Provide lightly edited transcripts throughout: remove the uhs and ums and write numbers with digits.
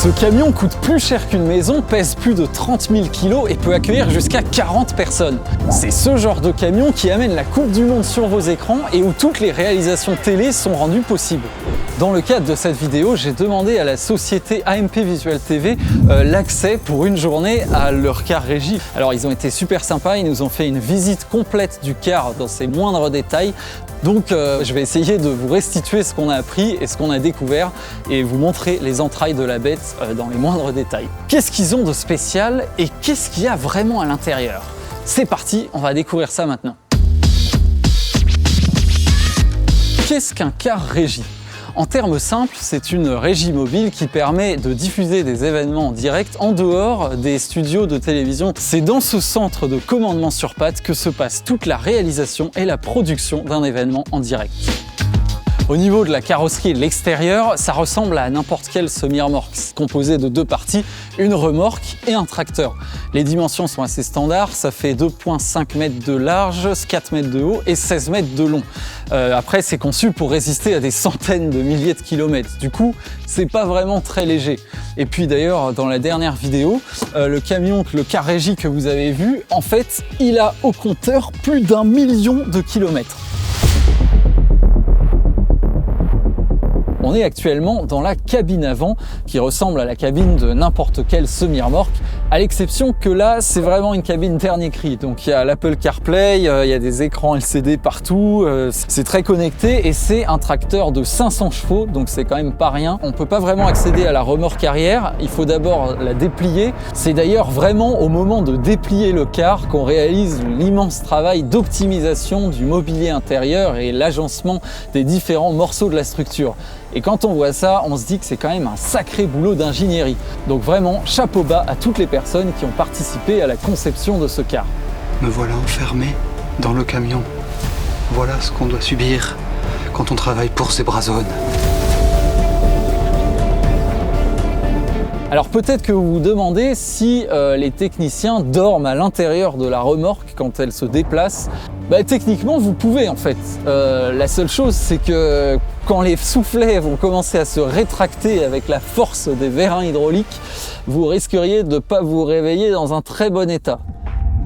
Ce camion coûte plus cher qu'une maison, pèse plus de 30 000 kg et peut accueillir jusqu'à 40 personnes. C'est ce genre de camion qui amène la Coupe du Monde sur vos écrans et où toutes les réalisations télé sont rendues possibles. Dans le cadre de cette vidéo, j'ai demandé à la société AMP Visual TV l'accès pour une journée à leur car régie. Alors ils ont été super sympas, ils nous ont fait une visite complète du car dans ses moindres détails. Donc je vais essayer de vous restituer ce qu'on a appris et ce qu'on a découvert et vous montrer les entrailles de la bête dans les moindres détails. Qu'est-ce qu'ils ont de spécial et qu'est-ce qu'il y a vraiment à l'intérieur? C'est parti, on va découvrir ça maintenant. Qu'est-ce qu'un car régie? En termes simples, c'est une régie mobile qui permet de diffuser des événements en direct en dehors des studios de télévision. C'est dans ce centre de commandement sur pattes que se passe toute la réalisation et la production d'un événement en direct. Au niveau de la carrosserie et de l'extérieur, ça ressemble à n'importe quelle semi-remorque, composée de deux parties, une remorque et un tracteur. Les dimensions sont assez standards, ça fait 2,5 mètres de large, 4 mètres de haut et 16 mètres de long. Après, c'est conçu pour résister à des centaines de milliers de kilomètres. Du coup, c'est pas vraiment très léger. Et puis d'ailleurs, dans la dernière vidéo, le camion, le car régie que vous avez vu, en fait, il a au compteur plus d'1 million de kilomètres. On est actuellement dans la cabine avant qui ressemble à la cabine de n'importe quelle semi-remorque, à l'exception que là c'est vraiment une cabine dernier cri. Donc il y a l'Apple CarPlay, il y a des écrans LCD partout, c'est très connecté et c'est un tracteur de 500 chevaux, donc c'est quand même pas rien. On peut pas vraiment accéder à la remorque arrière, il faut d'abord la déplier. C'est d'ailleurs vraiment au moment de déplier le car qu'on réalise l'immense travail d'optimisation du mobilier intérieur et l'agencement des différents morceaux de la structure. Et quand on voit ça, on se dit que c'est quand même un sacré boulot d'ingénierie. Donc vraiment, chapeau bas à toutes les personnes qui ont participé à la conception de ce car. Me voilà enfermé dans le camion. Voilà ce qu'on doit subir quand on travaille pour ces brazones. Alors peut-être que vous vous demandez si les techniciens dorment à l'intérieur de la remorque quand elle se déplace. Techniquement, vous pouvez en fait. La seule chose, c'est que quand les soufflets vont commencer à se rétracter avec la force des vérins hydrauliques, vous risqueriez de ne pas vous réveiller dans un très bon état.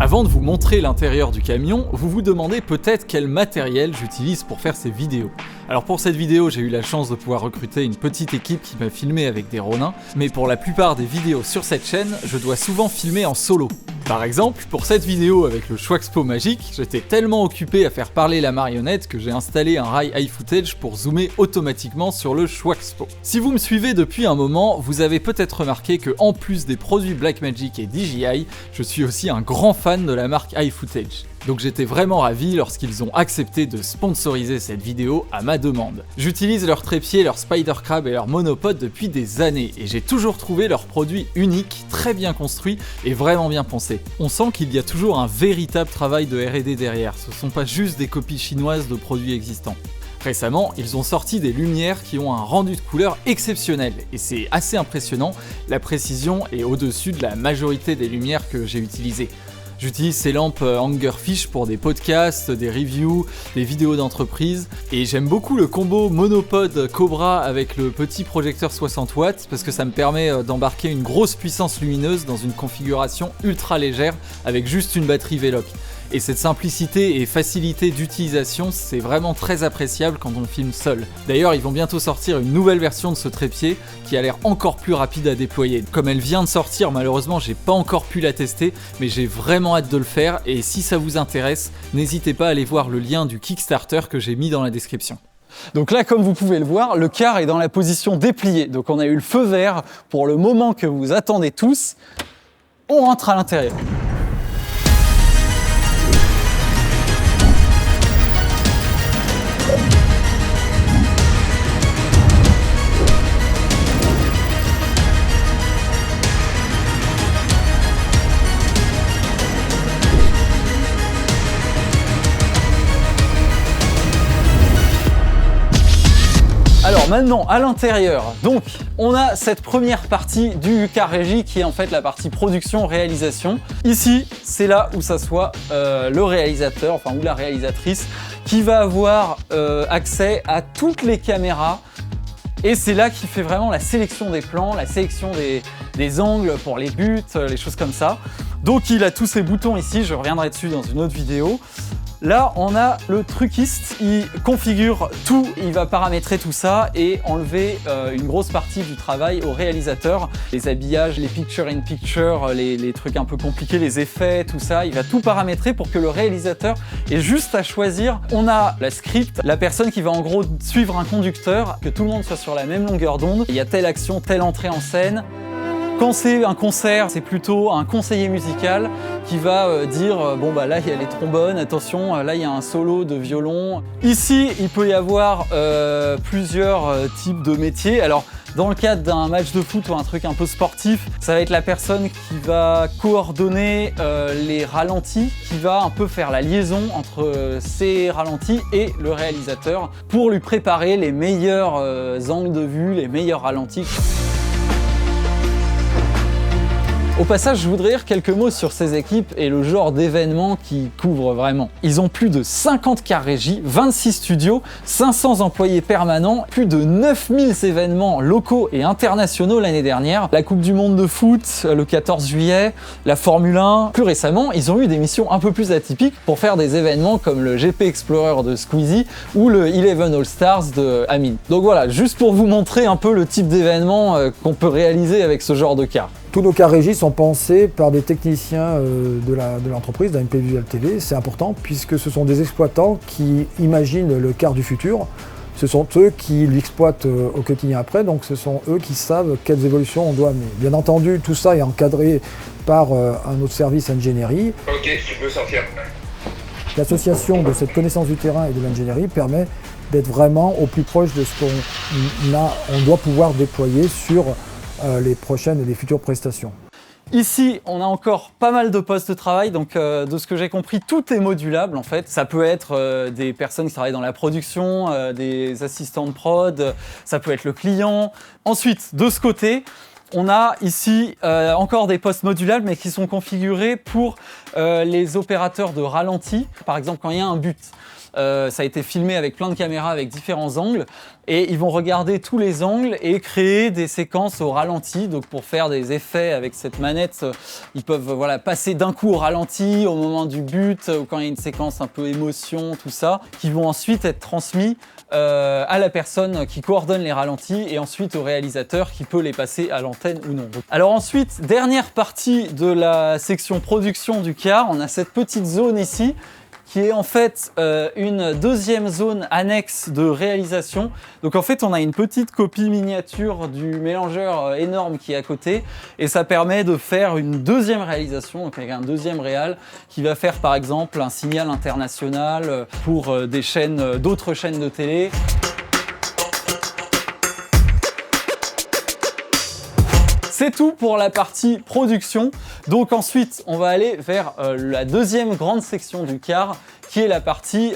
Avant de vous montrer l'intérieur du camion, vous vous demandez peut-être quel matériel j'utilise pour faire ces vidéos. Alors pour cette vidéo, j'ai eu la chance de pouvoir recruter une petite équipe qui m'a filmé avec des Ronin, mais pour la plupart des vidéos sur cette chaîne, je dois souvent filmer en solo. Par exemple, pour cette vidéo avec le Schwaxpo magique, j'étais tellement occupé à faire parler la marionnette que j'ai installé un rail iFootage pour zoomer automatiquement sur le Schwaxpo. Si vous me suivez depuis un moment, vous avez peut-être remarqué que en plus des produits Blackmagic et DJI, je suis aussi un grand fan de la marque iFootage. Donc j'étais vraiment ravi lorsqu'ils ont accepté de sponsoriser cette vidéo à ma demande. J'utilise leur trépied, leur Spider Crab et leur monopode depuis des années et j'ai toujours trouvé leurs produits uniques, très bien construits et vraiment bien pensés. On sent qu'il y a toujours un véritable travail de R&D derrière, ce sont pas juste des copies chinoises de produits existants. Récemment, ils ont sorti des lumières qui ont un rendu de couleur exceptionnel et c'est assez impressionnant, la précision est au-dessus de la majorité des lumières que j'ai utilisées. J'utilise ces lampes Angerfish pour des podcasts, des reviews, des vidéos d'entreprise et j'aime beaucoup le combo monopode Cobra avec le petit projecteur 60 watts parce que ça me permet d'embarquer une grosse puissance lumineuse dans une configuration ultra légère avec juste une batterie Veloc. Et cette simplicité et facilité d'utilisation, c'est vraiment très appréciable quand on filme seul. D'ailleurs, ils vont bientôt sortir une nouvelle version de ce trépied qui a l'air encore plus rapide à déployer. Comme elle vient de sortir, malheureusement, j'ai pas encore pu la tester, mais j'ai vraiment hâte de le faire et si ça vous intéresse, n'hésitez pas à aller voir le lien du Kickstarter que j'ai mis dans la description. Donc là, comme vous pouvez le voir, le car est dans la position dépliée. Donc on a eu le feu vert pour le moment que vous attendez tous. On rentre à l'intérieur. Alors maintenant à l'intérieur, donc on a cette première partie du car régie qui est en fait la partie production-réalisation. Ici, c'est là où s'assoit le réalisateur, enfin ou la réalisatrice, qui va avoir accès à toutes les caméras Et c'est là qu'il fait vraiment la sélection des plans, la sélection des angles pour les buts, les choses comme ça. Donc il a tous ces boutons ici, je reviendrai dessus dans une autre vidéo. Là, on a le truquiste, il configure tout, il va paramétrer tout ça et enlever une grosse partie du travail au réalisateur. Les habillages, les picture-in-picture, les trucs un peu compliqués, les effets, tout ça, il va tout paramétrer pour que le réalisateur ait juste à choisir. On a la script, la personne qui va en gros suivre un conducteur, que tout le monde soit sur la même longueur d'onde. Il y a telle action, telle entrée en scène. Quand c'est un concert, c'est plutôt un conseiller musical qui va dire bon bah là il y a les trombones, attention, là il y a un solo de violon. Ici, il peut y avoir plusieurs types de métiers. Alors dans le cadre d'un match de foot ou un truc un peu sportif, ça va être la personne qui va coordonner les ralentis, qui va un peu faire la liaison entre ces ralentis et le réalisateur pour lui préparer les meilleurs angles de vue, les meilleurs ralentis. Au passage, je voudrais dire quelques mots sur ces équipes et le genre d'événements qu'ils couvrent vraiment. Ils ont plus de 50 cars régies, 26 studios, 500 employés permanents, plus de 9000 événements locaux et internationaux l'année dernière. La Coupe du Monde de foot le 14 juillet, la Formule 1. Plus récemment, ils ont eu des missions un peu plus atypiques pour faire des événements comme le GP Explorer de Squeezie ou le Eleven All Stars de Amine. Donc voilà, juste pour vous montrer un peu le type d'événement qu'on peut réaliser avec ce genre de car. Tous nos cars régis sont pensés par des techniciens de l'entreprise, d'AMP Visual TV. C'est important puisque ce sont des exploitants qui imaginent le car du futur. Ce sont eux qui l'exploitent au quotidien après, donc ce sont eux qui savent quelles évolutions on doit amener. Bien entendu, tout ça est encadré par un autre service ingénierie. Ok, tu peux sortir. L'association de cette connaissance du terrain et de l'ingénierie permet d'être vraiment au plus proche de ce qu'on doit pouvoir déployer sur les prochaines et les futures prestations. Ici, on a encore pas mal de postes de travail, donc de ce que j'ai compris, tout est modulable en fait. Ça peut être des personnes qui travaillent dans la production, des assistants de prod, ça peut être le client. Ensuite, de ce côté, on a ici encore des postes modulables, mais qui sont configurés pour les opérateurs de ralenti. Par exemple, quand il y a un but. Ça a été filmé avec plein de caméras avec différents angles et ils vont regarder tous les angles et créer des séquences au ralenti. Donc pour faire des effets avec cette manette, ils peuvent passer d'un coup au ralenti au moment du but ou quand il y a une séquence un peu émotion, tout ça, qui vont ensuite être transmis à la personne qui coordonne les ralentis et ensuite au réalisateur qui peut les passer à l'antenne ou non. Alors ensuite, dernière partie de la section production du car, on a cette petite zone ici qui est en fait une deuxième zone annexe de réalisation. Donc en fait, on a une petite copie miniature du mélangeur énorme qui est à côté et ça permet de faire une deuxième réalisation, donc avec un deuxième réal qui va faire par exemple un signal international pour des chaînes, d'autres chaînes de télé. C'est tout pour la partie production. Donc ensuite, on va aller vers la deuxième grande section du car, qui est la partie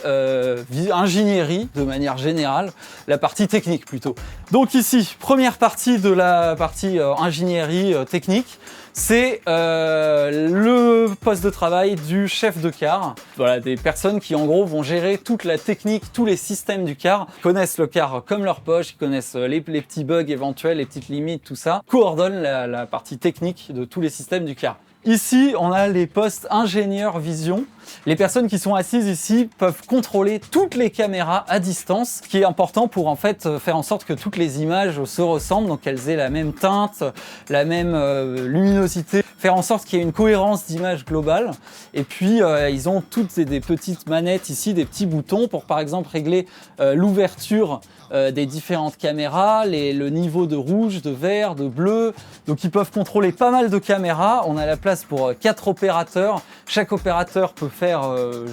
ingénierie de manière générale, la partie technique plutôt. Donc ici, première partie de la partie ingénierie technique, c'est le poste de travail du chef de car. Voilà, des personnes qui en gros vont gérer toute la technique, tous les systèmes du car, connaissent le car comme leur poche, ils connaissent les petits bugs éventuels, les petites limites, tout ça, coordonnent la partie technique de tous les systèmes du car. Ici, on a les postes ingénieurs vision. Les personnes qui sont assises ici peuvent contrôler toutes les caméras à distance, ce qui est important pour en fait faire en sorte que toutes les images se ressemblent, donc qu'elles aient la même teinte, la même luminosité, faire en sorte qu'il y ait une cohérence d'image globale. Et puis, ils ont toutes des petites manettes ici, des petits boutons pour par exemple régler l'ouverture des différentes caméras, le niveau de rouge, de vert, de bleu. Donc ils peuvent contrôler pas mal de caméras. On a la place pour 4 opérateurs. Chaque opérateur peut faire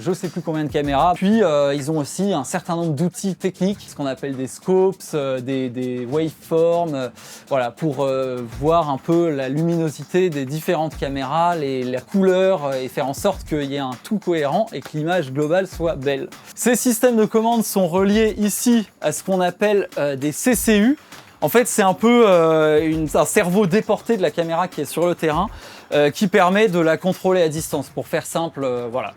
je sais plus combien de caméras. Puis ils ont aussi un certain nombre d'outils techniques, ce qu'on appelle des scopes, des waveforms, voilà, pour voir un peu la luminosité des différentes caméras, la couleur et faire en sorte qu'il y ait un tout cohérent et que l'image globale soit belle. Ces systèmes de commande sont reliés ici à ce qu'on appelle des CCU. En fait, c'est un peu un cerveau déporté de la caméra qui est sur le terrain qui permet de la contrôler à distance. Pour faire simple, voilà.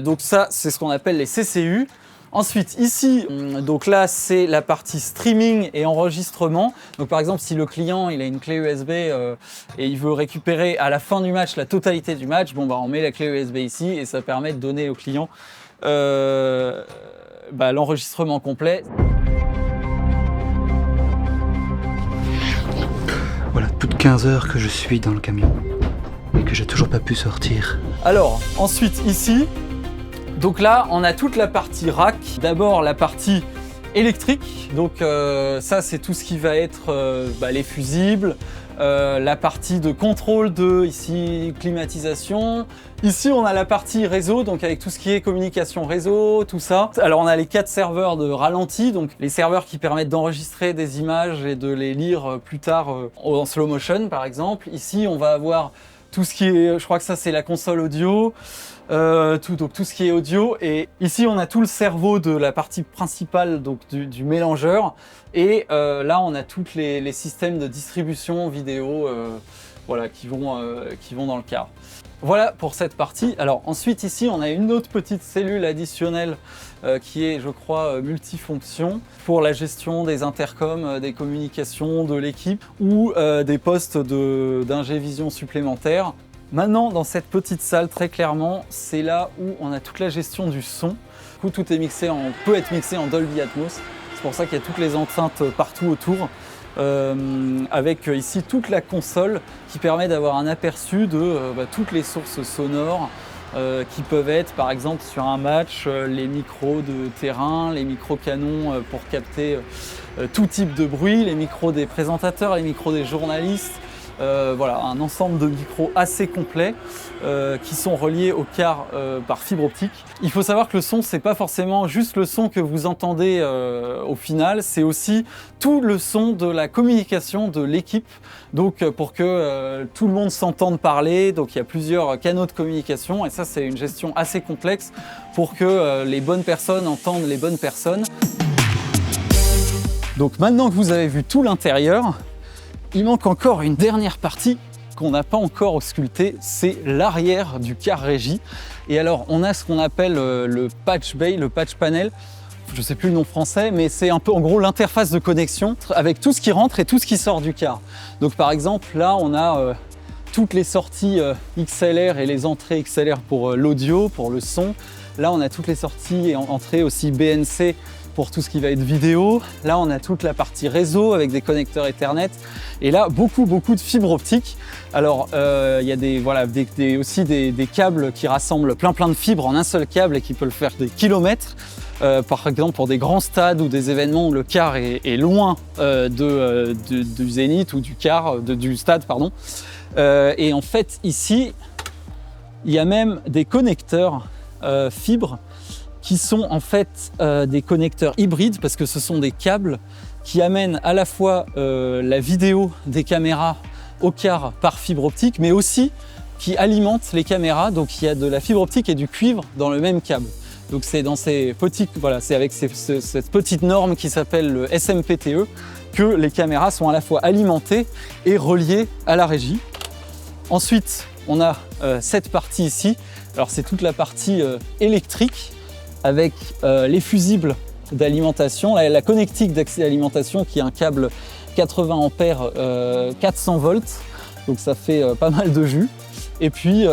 Donc ça, c'est ce qu'on appelle les CCU. Ensuite, ici, donc là, c'est la partie streaming et enregistrement. Donc par exemple, si le client il a une clé USB et il veut récupérer à la fin du match la totalité du match, bon, bah, on met la clé USB ici et ça permet de donner au client l'enregistrement complet. Voilà, plus de 15 heures que je suis dans le camion et que j'ai toujours pas pu sortir. Alors, ensuite, ici, donc là, on a toute la partie rack. D'abord, la partie électrique. Donc ça, c'est tout ce qui va être les fusibles. La partie de contrôle de, ici, climatisation. Ici, on a la partie réseau, donc avec tout ce qui est communication réseau, tout ça. Alors, on a les 4 serveurs de ralenti, donc les serveurs qui permettent d'enregistrer des images et de les lire plus tard en slow motion, par exemple. Ici, on va avoir tout ce qui est, je crois que ça, c'est la console audio. Donc tout ce qui est audio, et ici on a tout le cerveau de la partie principale donc du mélangeur, et là on a tous les systèmes de distribution vidéo qui vont dans le car. Voilà pour cette partie. Alors ensuite ici on a une autre petite cellule additionnelle qui est, je crois, multifonction pour la gestion des intercoms, des communications de l'équipe ou des postes d'ingé vision supplémentaires. Maintenant, dans cette petite salle, très clairement, c'est là où on a toute la gestion du son. Du coup, tout est peut être mixé en Dolby Atmos. C'est pour ça qu'il y a toutes les enceintes partout autour. Avec ici toute la console qui permet d'avoir un aperçu de toutes les sources sonores qui peuvent être, par exemple, sur un match, les micros de terrain, les micros canons pour capter tout type de bruit, les micros des présentateurs, les micros des journalistes. Voilà, un ensemble de micros assez complet qui sont reliés au car par fibre optique. Il faut savoir que le son, c'est pas forcément juste le son que vous entendez au final, c'est aussi tout le son de la communication de l'équipe. Donc pour que tout le monde s'entende parler, donc il y a plusieurs canaux de communication et ça c'est une gestion assez complexe pour que les bonnes personnes entendent les bonnes personnes. Donc maintenant que vous avez vu tout l'intérieur, il manque encore une dernière partie qu'on n'a pas encore auscultée, c'est l'arrière du car régie. Et alors, on a ce qu'on appelle le patch bay, le patch panel. Je ne sais plus le nom français, mais c'est un peu en gros l'interface de connexion avec tout ce qui rentre et tout ce qui sort du car. Donc par exemple, là, on a toutes les sorties XLR et les entrées XLR pour l'audio, pour le son. Là, on a toutes les sorties et entrées aussi BNC pour tout ce qui va être vidéo. Là, on a toute la partie réseau avec des connecteurs Ethernet. Et là, beaucoup de fibres optiques. Alors, il y a aussi des câbles qui rassemblent plein de fibres en un seul câble et qui peuvent faire des kilomètres. Par exemple, pour des grands stades ou des événements où le car est loin du zénith ou du stade, pardon. Et en fait, ici, il y a même des connecteurs fibres qui sont en fait des connecteurs hybrides parce que ce sont des câbles qui amènent à la fois la vidéo des caméras au car par fibre optique, mais aussi qui alimentent les caméras. Donc il y a de la fibre optique et du cuivre dans le même câble. Donc c'est dans ces petits, c'est avec cette petite norme qui s'appelle le SMPTE que les caméras sont à la fois alimentées et reliées à la régie. Ensuite, on a cette partie ici. Alors c'est toute la partie électrique avec les fusibles d'alimentation, la connectique d'accès à l'alimentation qui est un câble 80 ampères 400 volts, donc ça fait pas mal de jus. Et puis,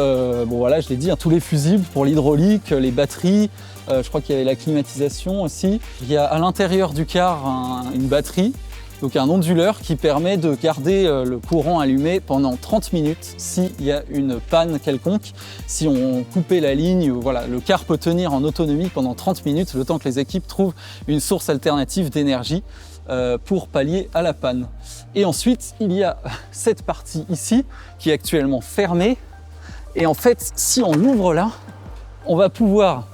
voilà, je l'ai dit, tous les fusibles pour l'hydraulique, les batteries, je crois qu'il y avait la climatisation aussi. Il y a à l'intérieur du car une batterie, donc un onduleur qui permet de garder le courant allumé pendant 30 minutes s'il y a une panne quelconque. Si on coupait la ligne, voilà, le car peut tenir en autonomie pendant 30 minutes, le temps que les équipes trouvent une source alternative d'énergie pour pallier à la panne. Et ensuite, il y a cette partie ici qui est actuellement fermée. Et en fait, si on ouvre là, on va pouvoir,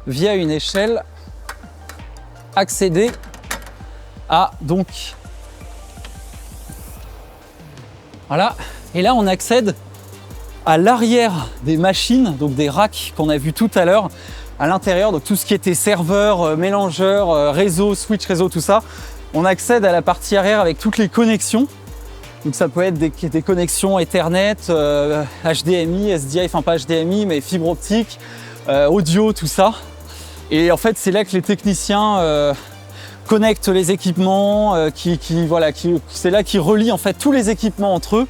via une échelle, accéder à donc voilà, et là on accède à l'arrière des machines, donc des racks qu'on a vu tout à l'heure à l'intérieur, donc tout ce qui était serveur, mélangeur, réseau, switch réseau, tout ça. On accède à la partie arrière avec toutes les connexions. Donc ça peut être des connexions Ethernet, HDMI, SDI, enfin pas HDMI mais fibre optique, audio, tout ça. Et en fait, c'est là que les techniciens connectent les équipements, c'est là qu'ils relient en fait tous les équipements entre eux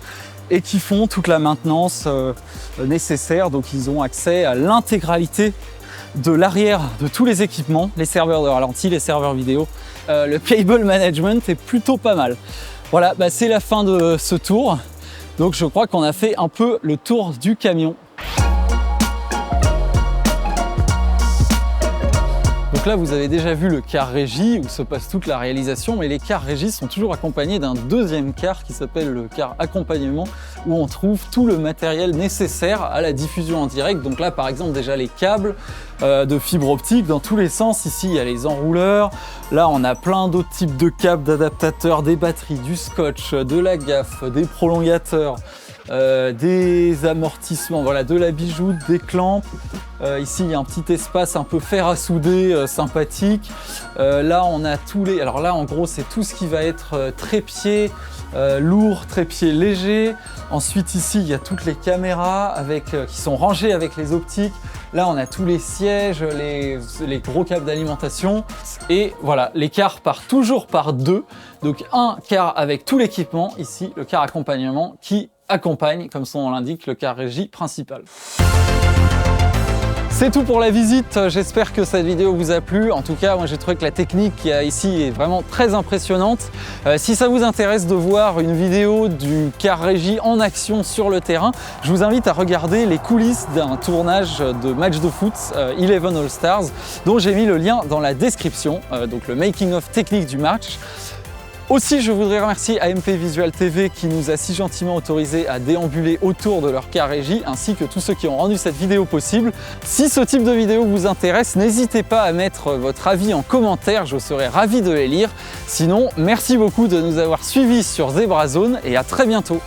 et qui font toute la maintenance nécessaire. Donc ils ont accès à l'intégralité de l'arrière de tous les équipements, les serveurs de ralenti, les serveurs vidéo. Le cable management est plutôt pas mal. Voilà, c'est la fin de ce tour. Donc je crois qu'on a fait un peu le tour du camion. Donc là, vous avez déjà vu le car régie où se passe toute la réalisation, mais les cars régie sont toujours accompagnés d'un deuxième car qui s'appelle le car accompagnement, où on trouve tout le matériel nécessaire à la diffusion en direct. Donc là, par exemple, déjà les câbles de fibre optique dans tous les sens. Ici, il y a les enrouleurs. Là, on a plein d'autres types de câbles, d'adaptateurs, des batteries, du scotch, de la gaffe, des prolongateurs. Des amortissements, voilà, de la bijoute, des clamps. Ici, il y a un petit espace un peu fer à souder sympathique. Là, on a tous les... Alors là, en gros, c'est tout ce qui va être trépied lourd, trépied léger. Ensuite, ici, il y a toutes les caméras qui sont rangées avec les optiques. Là, on a tous les sièges, les gros câbles d'alimentation. Et voilà, les cars partent toujours par deux. Donc, un car avec tout l'équipement. Ici, le car accompagnement qui accompagne, comme son nom l'indique, le car régie principal. C'est tout pour la visite, j'espère que cette vidéo vous a plu. En tout cas, moi j'ai trouvé que la technique qu'il y a ici est vraiment très impressionnante. Si ça vous intéresse de voir une vidéo du car régie en action sur le terrain, je vous invite à regarder les coulisses d'un tournage de match de foot 11 All Stars, dont j'ai mis le lien dans la description, donc le making of technique du match. Aussi, je voudrais remercier AMP Visual TV qui nous a si gentiment autorisé à déambuler autour de leur car régie, ainsi que tous ceux qui ont rendu cette vidéo possible. Si ce type de vidéo vous intéresse, n'hésitez pas à mettre votre avis en commentaire, je serai ravi de les lire. Sinon, merci beaucoup de nous avoir suivis sur Zebra Zone et à très bientôt.